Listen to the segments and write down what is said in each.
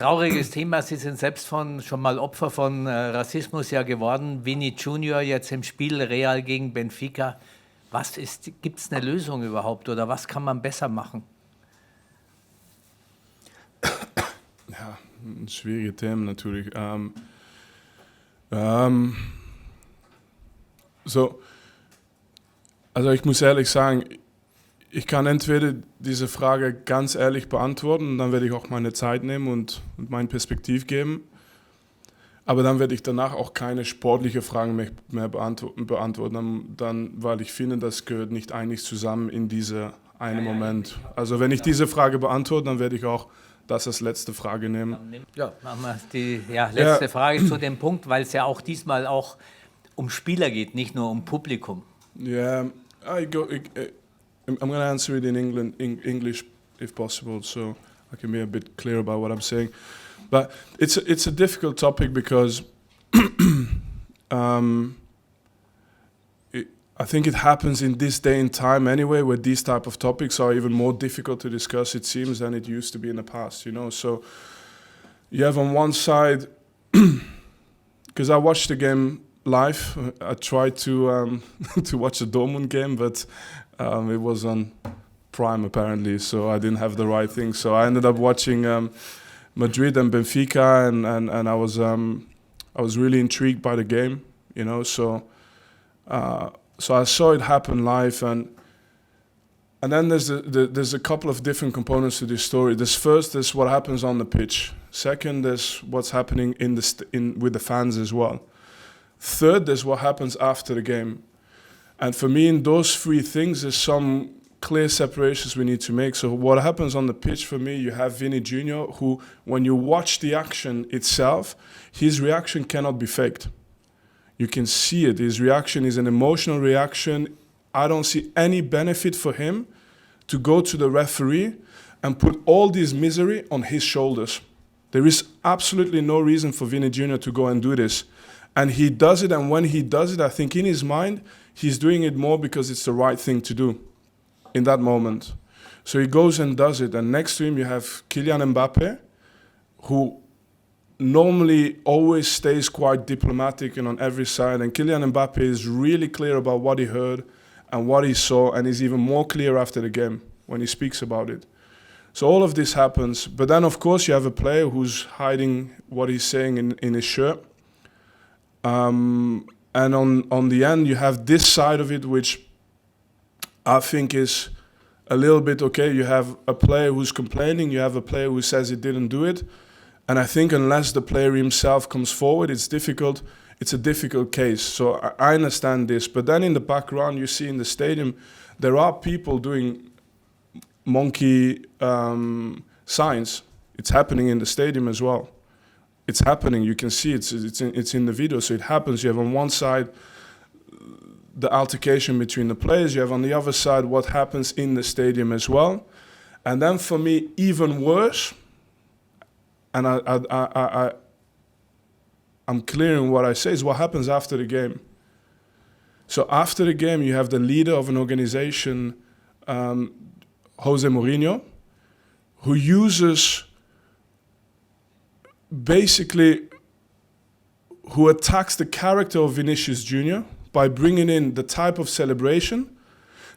Trauriges Thema, Sie sind selbst schon mal Opfer von Rassismus ja geworden. Vini Junior jetzt im Spiel Real gegen Benfica. Gibt es eine Lösung überhaupt oder was kann man besser machen? Ja, ein schwieriges Thema natürlich. Also ich muss ehrlich sagen, ich kann entweder diese Frage ganz ehrlich beantworten und dann werde ich auch meine Zeit nehmen und mein Perspektiv geben. Aber dann werde ich danach auch keine sportliche Fragen mehr beantworten, weil ich finde, das gehört nicht eigentlich zusammen in diese einen Moment. Also wenn ich diese Frage beantworte, dann werde ich auch das als letzte Frage nehmen. Ja, machen wir die letzte Frage zu dem Punkt, weil es ja auch diesmal auch um Spieler geht, nicht nur um Publikum. Yeah, I'm going to answer it in English if possible, so I can be a bit clear about what I'm saying. But it's a difficult topic because I think it happens in this day and time anyway, where these type of topics are even more difficult to discuss, it seems, than it used to be in the past, you know. So you have on one side, because I watched the game live, I tried to watch the Dortmund game, but it was on Prime apparently, so I didn't have the right thing. So I ended up watching Madrid and Benfica, and I was really intrigued by the game, you know. So I saw it happen live, and then there's a couple of different components to this story. There's what happens on the pitch. Second, there's what's happening with the fans as well. Third, there's what happens after the game. And for me, in those three things, there's some clear separations we need to make. So what happens on the pitch, for me, you have Vini Junior, who, when you watch the action itself, his reaction cannot be faked. You can see it. His reaction is an emotional reaction. I don't see any benefit for him to go to the referee and put all this misery on his shoulders. There is absolutely no reason for Vini Junior to go and do this. And he does it, and when he does it, I think in his mind, he's doing it more because it's the right thing to do in that moment. So he goes and does it, and next to him you have Kylian Mbappe, who normally always stays quite diplomatic and on every side, and Kylian Mbappe is really clear about what he heard and what he saw, and is even more clear after the game when he speaks about it. So all of this happens, but then of course you have a player who's hiding what he's saying in his shirt. And on the end, you have this side of it, which I think is a little bit okay. You have a player who's complaining, you have a player who says he didn't do it. And I think unless the player himself comes forward, it's difficult. It's a difficult case. So I understand this. But then in the background, you see in the stadium, there are people doing monkey signs. It's happening in the stadium as well. It's happening. You can see it's in the video. So it happens. You have on one side the altercation between the players. You have on the other side what happens in the stadium as well. And then for me, even worse, and I'm clear in what I say, is what happens after the game. So after the game, you have the leader of an organization, José Mourinho, who uses basically, who attacks the character of Vinicius Junior by bringing in the type of celebration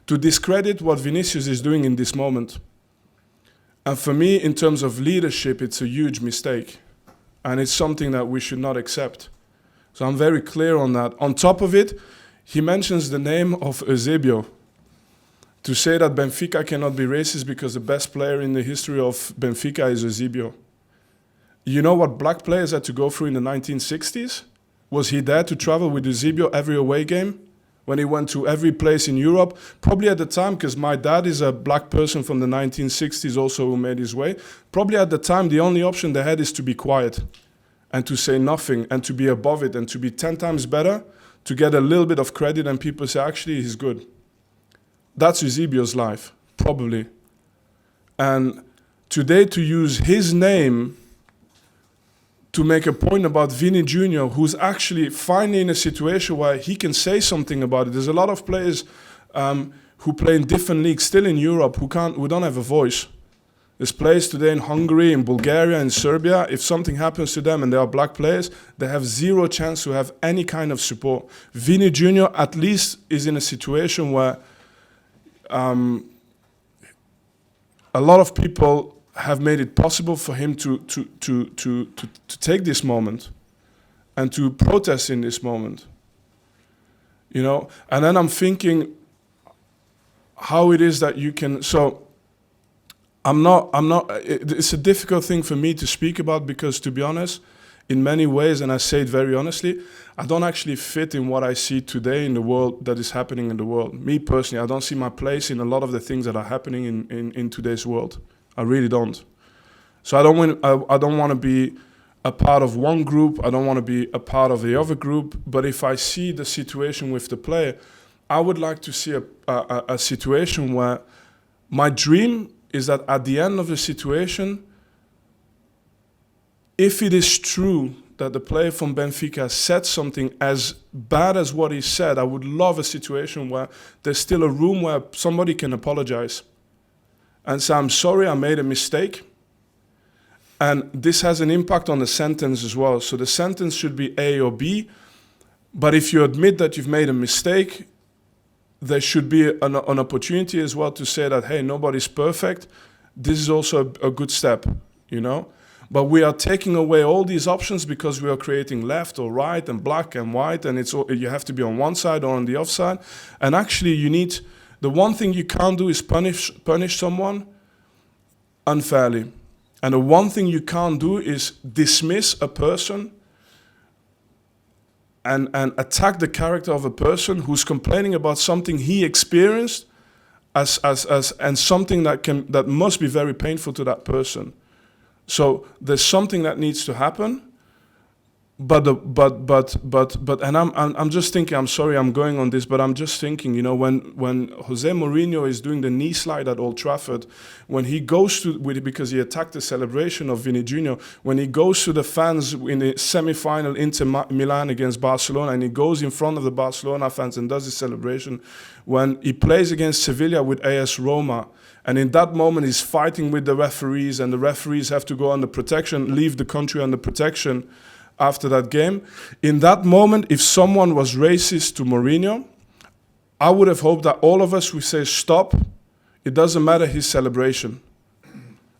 to discredit what Vinicius is doing in this moment. And for me, in terms of leadership, it's a huge mistake. And it's something that we should not accept. So I'm very clear on that. On top of it, he mentions the name of Eusebio. To say that Benfica cannot be racist because the best player in the history of Benfica is Eusebio. You know what black players had to go through in the 1960s? Was he there to travel with Eusebio every away game? When he went to every place in Europe? Probably at the time, because my dad is a black person from the 1960s also who made his way. Probably at the time, the only option they had is to be quiet and to say nothing and to be above it and to be 10 times better, to get a little bit of credit and people say, actually, he's good. That's Eusebio's life, probably. And today to use his name to make a point about Vini Junior, who's actually finally in a situation where he can say something about it. There's a lot of players who play in different leagues, still in Europe, who don't have a voice. There's players today in Hungary, in Bulgaria, in Serbia. If something happens to them and they are black players, they have zero chance to have any kind of support. Vini Jr. at least is in a situation where a lot of people have made it possible for him to take this moment and to protest in this moment. You know, and then I'm thinking how it is that you can, so it's a difficult thing for me to speak about because, to be honest, in many ways, and I say it very honestly, I don't actually fit in what I see today in the world that is happening in the world. Me personally, I don't see my place in a lot of the things that are happening in today's world. I really don't. So I don't want to be a part of one group. I don't want to be a part of the other group. But if I see the situation with the player, I would like to see a situation where my dream is that at the end of the situation, if it is true that the player from Benfica said something as bad as what he said, I would love a situation where there's still a room where somebody can apologize and say, I'm sorry, I made a mistake. And this has an impact on the sentence as well. So the sentence should be A or B. But if you admit that you've made a mistake, there should be an opportunity as well to say that, hey, nobody's perfect. This is also a good step, you know? But we are taking away all these options because we are creating left or right and black and white, and you have to be on one side or on the other side. And actually, the one thing you can't do is punish someone unfairly. And the one thing you can't do is dismiss a person and attack the character of a person who's complaining about something he experienced and something that must be very painful to that person. So there's something that needs to happen, but and I'm just thinking, I'm sorry I'm going on this, but I'm just thinking, you know, when José Mourinho is doing the knee slide at Old Trafford, when he goes because he attacked the celebration of Vini Jr., when he goes to the fans in the semi-final Inter Milan against Barcelona, and he goes in front of the Barcelona fans and does his celebration, when he plays against Sevilla with AS Roma, and in that moment he's fighting with the referees, and the referees have to go under protection, leave the country under protection after that game. In that moment, if someone was racist to Mourinho, I would have hoped that all of us would say, stop, it doesn't matter his celebration.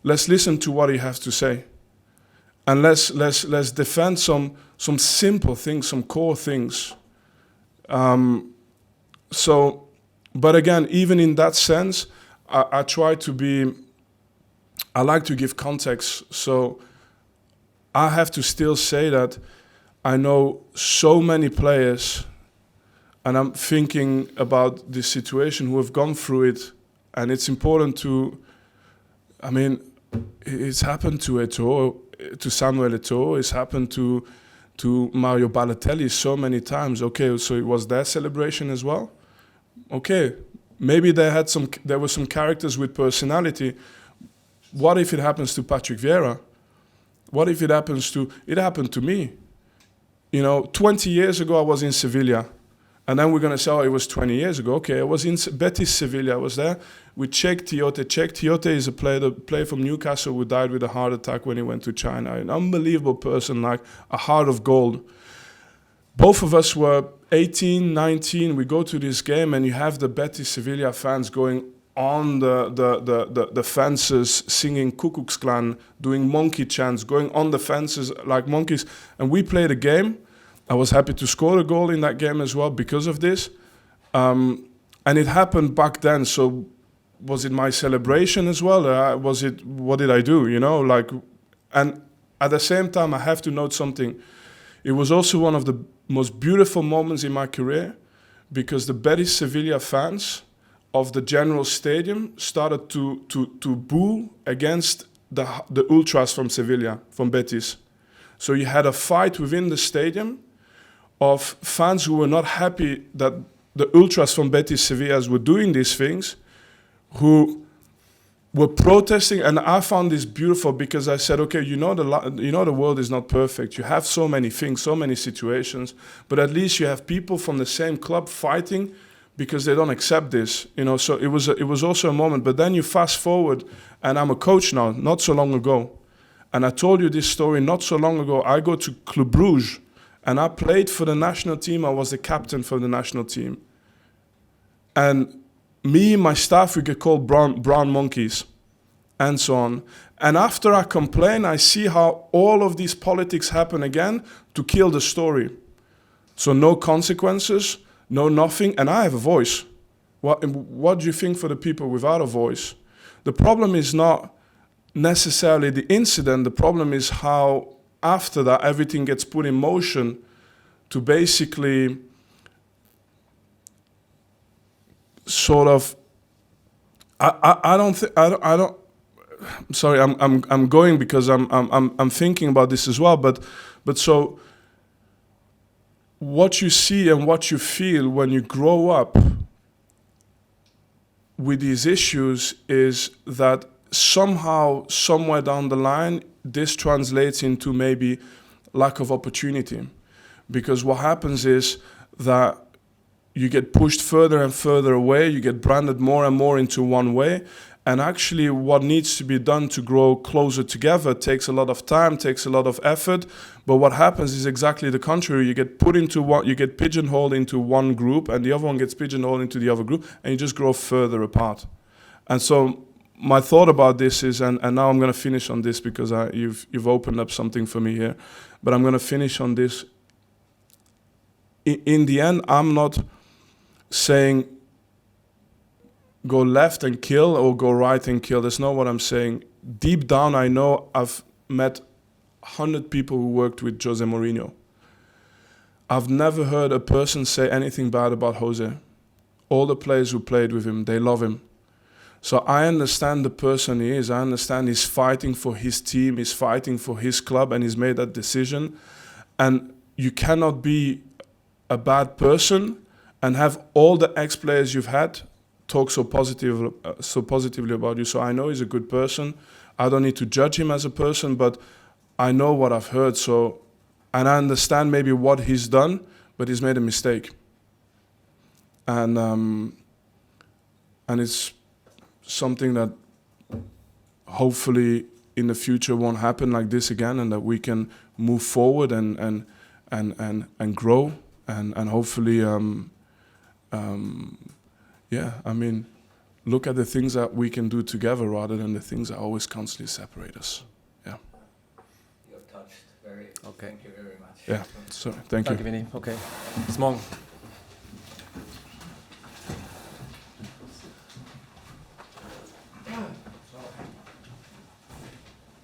Let's listen to what he has to say. And let's defend some simple things, some core things. But again, even in that sense, I like to give context. So I have to still say that I know so many players, and I'm thinking about this situation, who have gone through it, and it's important it's happened to Eto'o, to Samuel Eto'o, it's happened to Mario Balotelli so many times. Okay, so it was their celebration as well? Okay, maybe there were some characters with personality. What if it happens to Patrick Vieira? What if it happened to me? You know, 20 years ago I was in Sevilla. And then we're going to say, oh, it was 20 years ago. Okay, I was in Betis Sevilla. I was there with Cheikh Tiote. Cheikh Tiote is a player from Newcastle who died with a heart attack when he went to China. An unbelievable person, like a heart of gold. Both of us were 18, 19. We go to this game and you have the Betis Sevilla fans going on the fences, singing Ku Klux Klan, doing monkey chants, going on the fences like monkeys. And we played a game. I was happy to score a goal in that game as well because of this. And it happened back then. So was it my celebration as well? What did I do? You know, and at the same time, I have to note something. It was also one of the most beautiful moments in my career because the Betis Sevilla fans of the General Stadium started to boo against the ultras from Sevilla, from Betis. So you had a fight within the stadium of fans who were not happy that the ultras from Betis Sevillas were doing these things, who were protesting, and I found this beautiful because I said, okay, the world is not perfect. You have so many things, so many situations, but at least you have people from the same club fighting because they don't accept this, you know. So it was also a moment. But then you fast forward, and I'm a coach now, not so long ago, and I told you this story not so long ago. I go to Club Brugge, and I played for the national team. I was the captain for the national team, and me and my staff, we get called brown monkeys, and so on. And after I complain, I see how all of these politics happen again to kill the story. So no consequences, no nothing, and I have a voice. What do you think for the people without a voice? The problem is not necessarily the incident, the problem is how after that everything gets put in motion to basically sort of, I don't. Sorry, I'm going because I'm thinking about this as well. But so what you see and what you feel when you grow up with these issues is that somehow, somewhere down the line, this translates into maybe lack of opportunity, because what happens is that you get pushed further and further away, you get branded more and more into one way, and actually what needs to be done to grow closer together takes a lot of time, takes a lot of effort, but what happens is exactly the contrary. You get put into one, you get pigeonholed into one group, and the other one gets pigeonholed into the other group, and you just grow further apart. And so my thought about this is, and now I'm going to finish on this because you've opened up something for me here, but I'm going to finish on this. In the end, I'm not saying go left and kill or go right and kill. That's not what I'm saying. Deep down, I know I've met 100 people who worked with José Mourinho. I've never heard a person say anything bad about José. All the players who played with him, they love him. So I understand the person he is. I understand he's fighting for his team, he's fighting for his club, and he's made that decision. And you cannot be a bad person and have all the ex-players you've had talk so positively about you. So I know he's a good person. I don't need to judge him as a person, but I know what I've heard. So, and I understand maybe what he's done, but he's made a mistake. And it's something that hopefully in the future won't happen like this again, and that we can move forward and grow and hopefully yeah, I mean, look at the things that we can do together rather than the things that always constantly separate us. Yeah. You're touched very. Okay. Thank you very much. Yeah. So thank you. Danke, Vinny. Okay. Bis morgen.